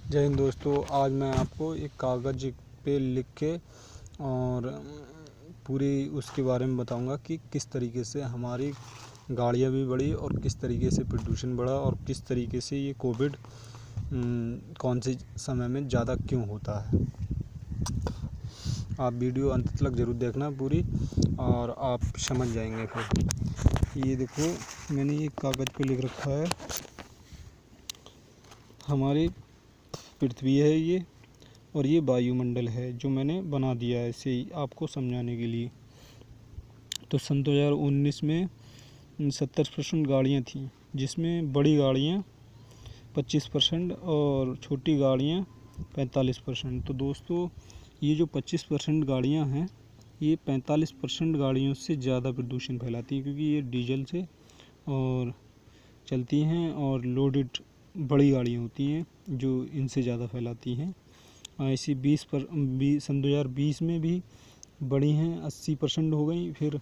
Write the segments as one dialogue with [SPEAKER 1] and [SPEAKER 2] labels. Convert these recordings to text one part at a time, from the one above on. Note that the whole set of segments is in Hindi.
[SPEAKER 1] जय हिंद दोस्तों। आज मैं आपको एक कागज़ पे लिख के और पूरी उसके बारे में बताऊंगा कि किस तरीके से हमारी गाड़ियाँ भी बढ़ी और किस तरीके से प्रदूषण बढ़ा और किस तरीके से ये कोविड कौन से समय में ज़्यादा क्यों होता है। आप वीडियो अंत तक ज़रूर देखना पूरी और आप समझ जाएंगे। फिर ये देखो, मैंने ये कागज़ पे लिख रखा है, हमारी पृथ्वी है ये और ये वायुमंडल है जो मैंने बना दिया है ऐसे ही आपको समझाने के लिए। तो सन 2019 में 70% गाड़ियाँ थीं, जिसमें बड़ी गाड़ियाँ 25% और छोटी गाड़ियाँ 45%। तो दोस्तों, ये जो 25% गाड़ियाँ हैं, ये 45% गाड़ियों से ज़्यादा प्रदूषण फैलाती हैं, क्योंकि ये डीजल से और चलती हैं और लोडेड बड़ी गाड़ियाँ होती हैं जो इनसे ज़्यादा फैलाती हैं। ऐसी सन 2020 में भी बड़ी हैं 80% हो गई, फिर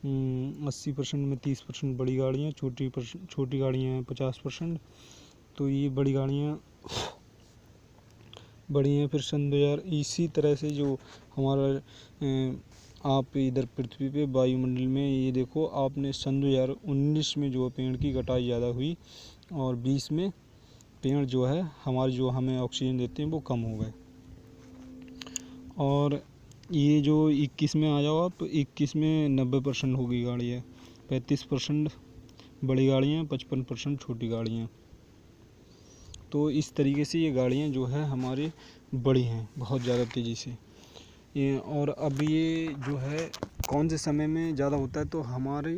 [SPEAKER 1] 80% में 30% बड़ी गाड़ियाँ, छोटी गाड़ियाँ हैं 50%। तो ये बड़ी गाड़ियाँ बड़ी हैं। फिर सन 2000 इसी तरह से जो हमारा आप इधर पृथ्वी पे वायुमंडल में ये देखो, आपने सन 2019 में जो पेड़ की कटाई ज़्यादा हुई और 20 में पेड़ जो है हमारे जो हमें ऑक्सीजन देते हैं वो कम हो गए। और ये जो 21 में आ जाओ आप, तो 21 में 90% होगी गाड़ियाँ, 35% बड़ी गाड़ियाँ, 55% छोटी गाड़ियाँ। तो इस तरीके से ये गाड़ियाँ जो है हमारी बड़ी हैं बहुत ज़्यादा तेज़ी से। ये और अब ये जो है कौन से समय में ज़्यादा होता है, तो हमारे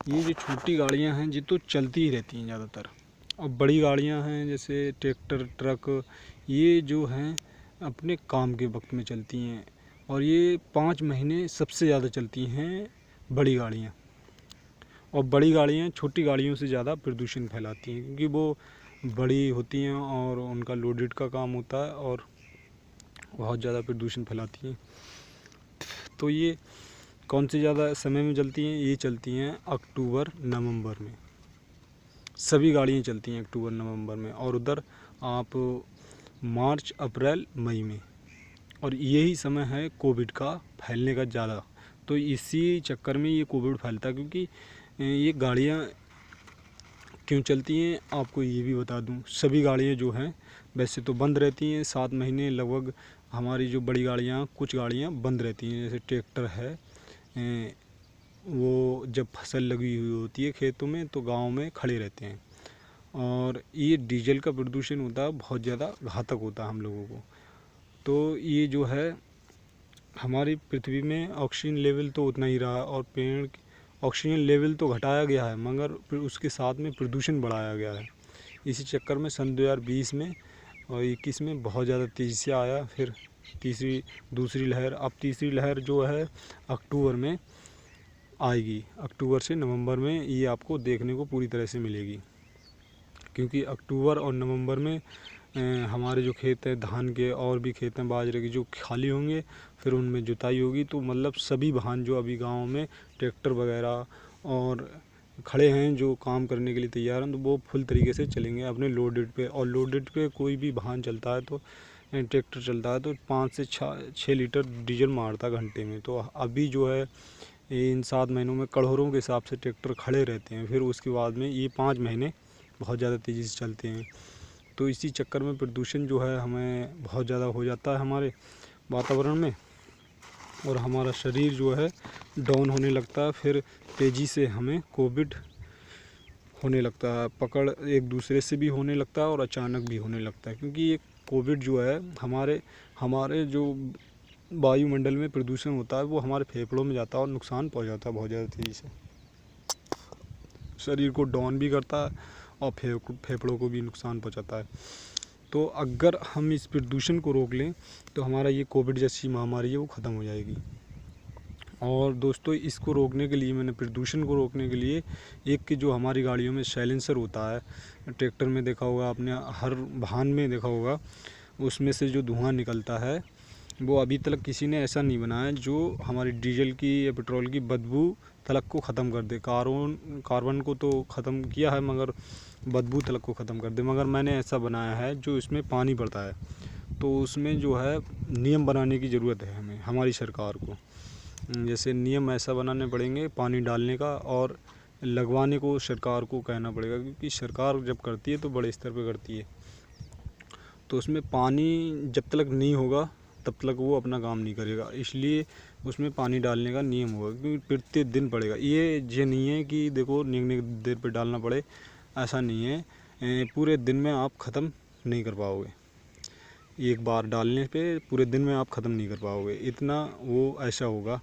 [SPEAKER 1] ये जो छोटी गाड़ियाँ हैं ये तो चलती ही रहती हैं ज़्यादातर, और बड़ी गाड़ियाँ हैं जैसे ट्रैक्टर, ट्रक, ये जो हैं अपने काम के वक्त में चलती हैं। और ये 5 महीने सबसे ज़्यादा चलती हैं बड़ी गाड़ियाँ। और बड़ी गाड़ियाँ छोटी गाड़ियों से ज़्यादा प्रदूषण फैलाती हैं, क्योंकि वो बड़ी होती हैं और उनका लोडेड का काम होता है और बहुत ज़्यादा प्रदूषण फैलाती हैं। तो ये कौन से ज़्यादा समय में चलती हैं? ये चलती हैं अक्टूबर नवंबर में। सभी गाड़ियाँ चलती हैं अक्टूबर नवंबर में, और उधर आप मार्च, अप्रैल, मई में। और यही समय है कोविड का फैलने का ज़्यादा। तो इसी चक्कर में ये कोविड फैलता है, क्योंकि ये गाड़ियाँ क्यों चलती हैं आपको ये भी बता दूं। सभी गाड़ियाँ जो हैं वैसे तो बंद रहती हैं 7 महीने लगभग। हमारी जो बड़ी गाड़ियाँ, कुछ गाड़ियाँ बंद रहती हैं, जैसे ट्रैक्टर है, वो जब फसल लगी हुई होती है खेतों में तो गांव में खड़े रहते हैं। और ये डीजल का प्रदूषण होता है, बहुत ज़्यादा घातक होता है हम लोगों को। तो ये जो है हमारी पृथ्वी में ऑक्सीजन लेवल तो उतना ही रहा, और पेड़ ऑक्सीजन लेवल तो घटाया गया है, मगर फिर उसके साथ में प्रदूषण बढ़ाया गया है। इसी चक्कर में सन 2020 में और 21 में बहुत ज़्यादा तेज़ी से आया। फिर दूसरी लहर, अब तीसरी लहर जो है अक्टूबर में आएगी। अक्टूबर से नवंबर में ये आपको देखने को पूरी तरह से मिलेगी, क्योंकि अक्टूबर और नवंबर में हमारे जो खेत हैं धान के और भी खेत हैं बाजरे के जो खाली होंगे, फिर उनमें जुताई होगी। तो मतलब सभी वाहन जो अभी गांव में ट्रैक्टर वगैरह और खड़े हैं जो काम करने के लिए तैयार हैं, तो वो फुल तरीके से चलेंगे अपने लोडेड पे। और लोडेड पे कोई भी वाहन चलता है, तो ट्रैक्टर चलता है, तो 5 से 6 लीटर डीजल मारता है घंटे में। तो अभी जो है इन 7 महीनों में करोड़ों के हिसाब से ट्रैक्टर खड़े रहते हैं। फिर उसके बाद में ये 5 महीने बहुत ज़्यादा तेज़ी से चलते हैं। तो इसी चक्कर में प्रदूषण जो है हमें बहुत ज़्यादा हो जाता है हमारे वातावरण में, और हमारा शरीर जो है डाउन होने लगता है। फिर तेज़ी से हमें कोविड होने लगता है, पकड़ एक दूसरे से भी होने लगता है और अचानक भी होने लगता है। क्योंकि ये कोविड जो है हमारे जो वायुमंडल में प्रदूषण होता है वो हमारे फेफड़ों में जाता है और नुकसान पहुंचाता है बहुत ज़्यादा तेज़ी से। शरीर को डाउन भी करता है और फेफड़ों को भी नुकसान पहुंचाता है। तो अगर हम इस प्रदूषण को रोक लें तो हमारा ये कोविड जैसी महामारी है वो ख़त्म हो जाएगी। और दोस्तों, इसको रोकने के लिए, मैंने प्रदूषण को रोकने के लिए, एक जो हमारी गाड़ियों में साइलेंसर होता है, ट्रैक्टर में देखा होगा आपने, हर वाहन में देखा होगा, उसमें से जो धुआं निकलता है वो अभी तक किसी ने ऐसा नहीं बनाया जो हमारी डीजल की या पेट्रोल की बदबू तलक को ख़त्म कर दे। कार्बन को तो ख़त्म किया है, मगर बदबू तलक को ख़त्म कर दे। मगर मैंने ऐसा बनाया है जो इसमें पानी पड़ता है, तो उसमें जो है नियम बनाने की ज़रूरत है हमें, हमारी सरकार को। जैसे नियम ऐसा बनाने पड़ेंगे पानी डालने का, और लगवाने को सरकार को कहना पड़ेगा, क्योंकि सरकार जब करती है तो बड़े स्तर पे करती है। तो उसमें पानी जब तक नहीं होगा तब तक वो अपना काम नहीं करेगा, इसलिए उसमें पानी डालने का नियम होगा, क्योंकि प्रत्येक दिन पड़ेगा। ये नहीं है कि देखो निगने देर पे डालना पड़े, ऐसा नहीं है। पूरे दिन में आप ख़त्म नहीं कर पाओगे, एक बार डालने पे पूरे दिन में आप ख़त्म नहीं कर पाओगे, इतना वो ऐसा होगा।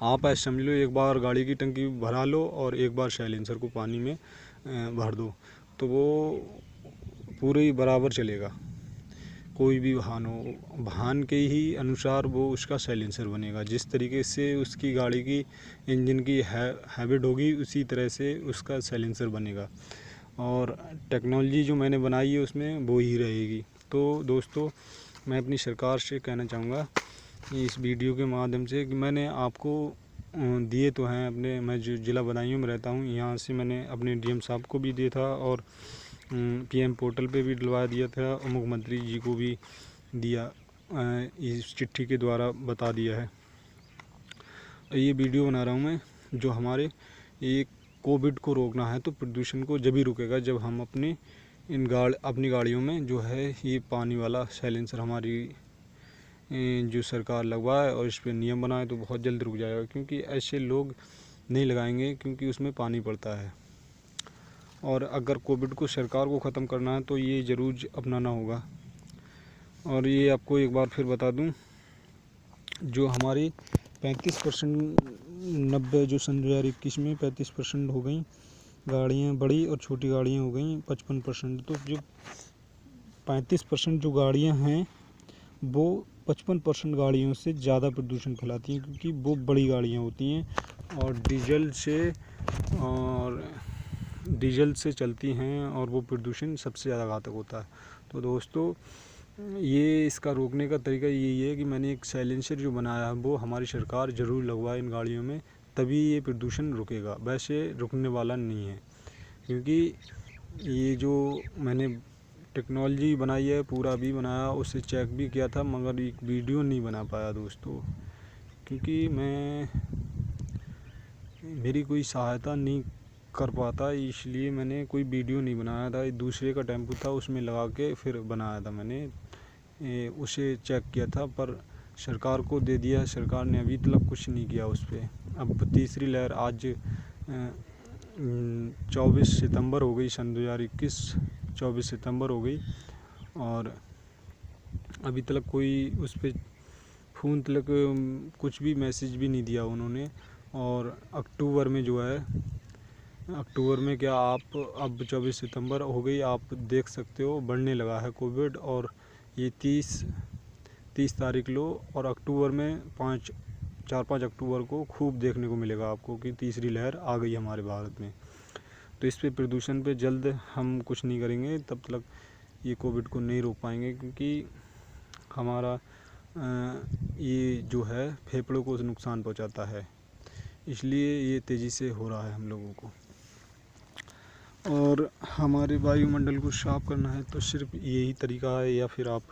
[SPEAKER 1] आप ऐसा समझ लो, एक बार गाड़ी की टंकी भरा लो और एक बार साइलेंसर को पानी में भर दो, तो वो पूरे बराबर चलेगा। कोई भी वाहन हो, वाहन के ही अनुसार वो उसका साइलेंसर बनेगा। जिस तरीके से उसकी गाड़ी की इंजन की हैबिट होगी, उसी तरह से उसका साइलेंसर बनेगा। और टेक्नोलॉजी जो मैंने बनाई है उसमें वो ही रहेगी। तो दोस्तों, मैं अपनी सरकार से कहना चाहूँगा इस वीडियो के माध्यम से कि मैंने आपको दिए तो हैं अपने, मैं जो ज़िला बदायूं में रहता हूँ, यहाँ से मैंने अपने डीएम साहब को भी दिया था, और पीएम पोर्टल पे भी डलवा दिया था, और मुख्यमंत्री जी को भी दिया, इस चिट्ठी के द्वारा बता दिया है। ये वीडियो बना रहा हूँ मैं, जो हमारे ये कोविड को रोकना है, तो प्रदूषण को जब ही रुकेगा जब हम अपनी गाड़ियों में जो है ये पानी वाला साइलेंसर हमारी जो सरकार लगवाए और इस पर नियम बनाए, तो बहुत जल्द रुक जाएगा। क्योंकि ऐसे लोग नहीं लगाएंगे, क्योंकि उसमें पानी पड़ता है। और अगर कोविड को सरकार को ख़त्म करना है तो ये ज़रूर अपनाना होगा। और ये आपको एक बार फिर बता दूं, जो हमारी 35% 90 जो सन 2021 में 35% हो गई गाड़ियाँ, बड़ी और छोटी गाड़ियाँ हो गई 55%। तो जो 35% जो गाड़ियाँ हैं वो 55% गाड़ियों से ज़्यादा प्रदूषण फैलाती हैं, क्योंकि वो बड़ी गाड़ियाँ होती हैं और डीजल से चलती हैं, और वो प्रदूषण सबसे ज़्यादा घातक होता है। तो दोस्तों, ये इसका रोकने का तरीका यही है कि मैंने एक साइलेंसर जो बनाया है वो हमारी सरकार ज़रूर लगवाए इन गाड़ियों में, तभी ये प्रदूषण रुकेगा। वैसे रुकने वाला नहीं है, क्योंकि ये जो मैंने टेक्नोलॉजी बनाई है, पूरा भी बनाया, उससे चेक भी किया था, मगर एक वीडियो नहीं बना पाया दोस्तों, क्योंकि मेरी कोई सहायता नहीं कर पाता, इसलिए मैंने कोई वीडियो नहीं बनाया था। दूसरे का टेम्पो था, उसमें लगा के फिर बनाया था मैंने, उसे चेक किया था, पर सरकार को दे दिया। सरकार ने अभी तक कुछ नहीं किया उस पर। अब तीसरी लहर, आज 24 सितंबर हो गई, सन 2021 24 सितंबर हो गई, और अभी तक कोई उस पर फ़ोन तक कुछ भी मैसेज भी नहीं दिया उन्होंने। और अक्टूबर में जो है, अक्टूबर में क्या, आप अब 24 सितंबर हो गई, आप देख सकते हो बढ़ने लगा है कोविड। और ये 30 तारीख लो, और अक्टूबर में 4-5 अक्टूबर को खूब देखने को मिलेगा आपको कि तीसरी लहर आ गई हमारे भारत में। तो इस पे प्रदूषण पे जल्द हम कुछ नहीं करेंगे तब तक ये कोविड को नहीं रोक पाएंगे, क्योंकि हमारा ये जो है फेफड़ों को नुकसान पहुंचाता है, इसलिए ये तेज़ी से हो रहा है हम लोगों को। और हमारे वायुमंडल को साफ़ करना है तो सिर्फ यही तरीका है, या फिर आप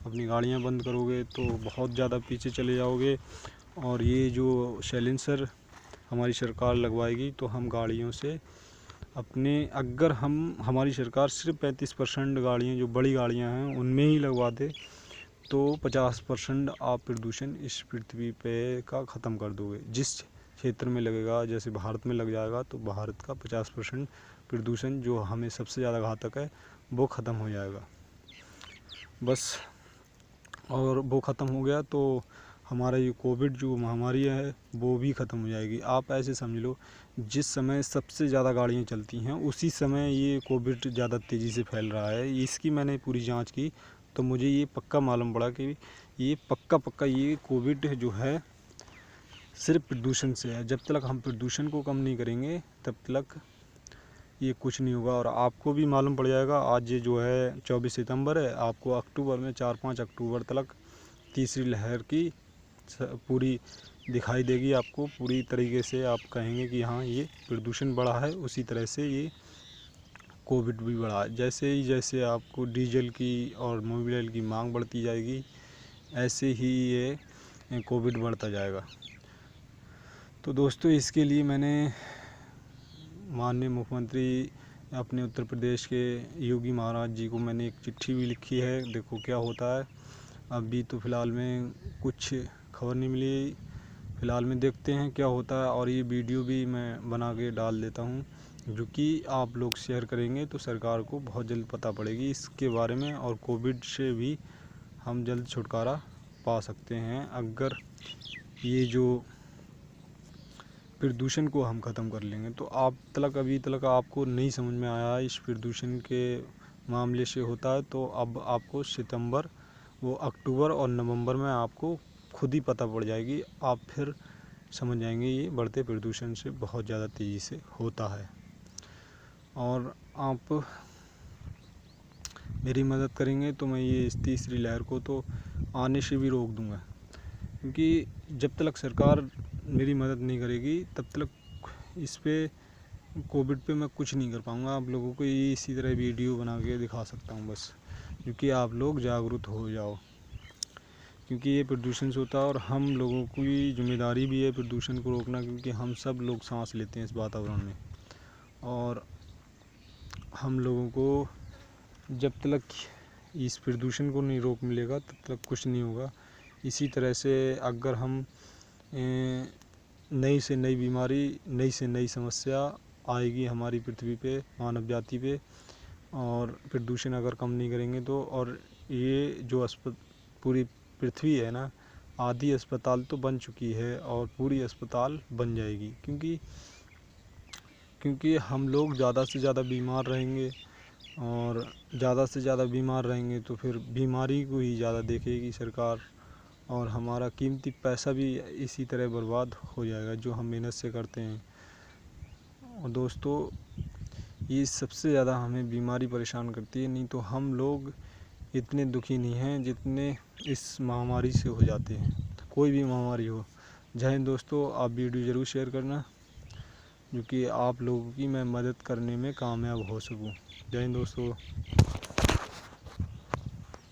[SPEAKER 1] अपनी गाड़ियां बंद करोगे तो बहुत ज़्यादा पीछे चले जाओगे। और ये जो साइलेंसर हमारी सरकार लगवाएगी, तो हम गाड़ियों से अगर हमारी सरकार सिर्फ 35% गाड़ियाँ जो बड़ी गाड़ियाँ हैं उनमें ही लगवा दे, तो 50% आप प्रदूषण इस पृथ्वी पे का ख़त्म कर दोगे। जिस क्षेत्र में लगेगा, जैसे भारत में लग जाएगा, तो भारत का 50% प्रदूषण जो हमें सबसे ज़्यादा घातक है वो ख़त्म हो जाएगा बस। और वो ख़त्म हो गया तो हमारा ये कोविड जो महामारी है वो भी ख़त्म हो जाएगी। आप ऐसे समझ लो, जिस समय सबसे ज़्यादा गाड़ियाँ चलती हैं उसी समय ये कोविड ज़्यादा तेज़ी से फैल रहा है। इसकी मैंने पूरी जांच की, तो मुझे ये पक्का मालूम पड़ा कि ये पक्का ये कोविड जो है सिर्फ प्रदूषण से है। जब तक हम प्रदूषण को कम नहीं करेंगे तब तक ये कुछ नहीं होगा। और आपको भी मालूम पड़ जाएगा, आज ये जो है 24 सितंबर है, आपको अक्टूबर में 4-5 अक्टूबर तक तीसरी लहर की पूरी दिखाई देगी आपको। पूरी तरीके से आप कहेंगे कि हाँ, ये प्रदूषण बढ़ा है, उसी तरह से ये कोविड भी बढ़ा है। जैसे आपको डीजल की और मोबिल की मांग बढ़ती जाएगी, ऐसे ही ये कोविड बढ़ता जाएगा। तो दोस्तों, इसके लिए मैंने माननीय मुख्यमंत्री अपने उत्तर प्रदेश के योगी महाराज जी को मैंने एक चिट्ठी भी लिखी है। देखो क्या होता है। अभी तो फ़िलहाल में कुछ खबर नहीं मिली, फ़िलहाल में देखते हैं क्या होता है। और ये वीडियो भी मैं बना के डाल देता हूँ, जो कि आप लोग शेयर करेंगे तो सरकार को बहुत जल्द पता पड़ेगी इसके बारे में, और कोविड से भी हम जल्द छुटकारा पा सकते हैं अगर ये जो प्रदूषण को हम ख़त्म कर लेंगे। तो अभी तक आपको नहीं समझ में आया इस प्रदूषण के मामले से होता है, तो अब आपको अक्टूबर और नवंबर में आपको खुद ही पता पड़ जाएगी। आप फिर समझ जाएंगे ये बढ़ते प्रदूषण से बहुत ज़्यादा तेज़ी से होता है। और आप मेरी मदद करेंगे तो मैं ये इस तीसरी लहर को तो आने से भी रोक दूंगा, क्योंकि जब तक सरकार मेरी मदद नहीं करेगी तब तक इस पे कोविड पे मैं कुछ नहीं कर पाऊँगा। आप लोगों को ये इसी तरह वीडियो बना के दिखा सकता हूँ बस, क्योंकि आप लोग जागरूक हो जाओ, क्योंकि ये प्रदूषण से होता है और हम लोगों की जिम्मेदारी भी है प्रदूषण को रोकना, क्योंकि हम सब लोग सांस लेते हैं इस वातावरण में। और हम लोगों को जब तक इस प्रदूषण को नहीं रोक मिलेगा तब तक कुछ नहीं होगा। इसी तरह से अगर हम नई से नई बीमारी, नई से नई समस्या आएगी हमारी पृथ्वी पे, मानव जाति पे, और प्रदूषण अगर कम नहीं करेंगे तो। और ये जो पूरी पृथ्वी है ना, आधी अस्पताल तो बन चुकी है और पूरी अस्पताल बन जाएगी, क्योंकि हम लोग ज़्यादा से ज़्यादा बीमार रहेंगे, और ज़्यादा से ज़्यादा बीमार रहेंगे तो फिर बीमारी को ही ज़्यादा देखेगी सरकार, और हमारा कीमती पैसा भी इसी तरह बर्बाद हो जाएगा जो हम मेहनत से करते हैं। और दोस्तों, ये सबसे ज़्यादा हमें बीमारी परेशान करती है, नहीं तो हम लोग इतने दुखी नहीं हैं जितने इस महामारी से हो जाते हैं, कोई भी महामारी हो। जय हिंद दोस्तों, आप वीडियो ज़रूर शेयर करना, क्योंकि आप लोगों की मैं मदद करने में कामयाब हो सकूं। जय हिंद दोस्तों।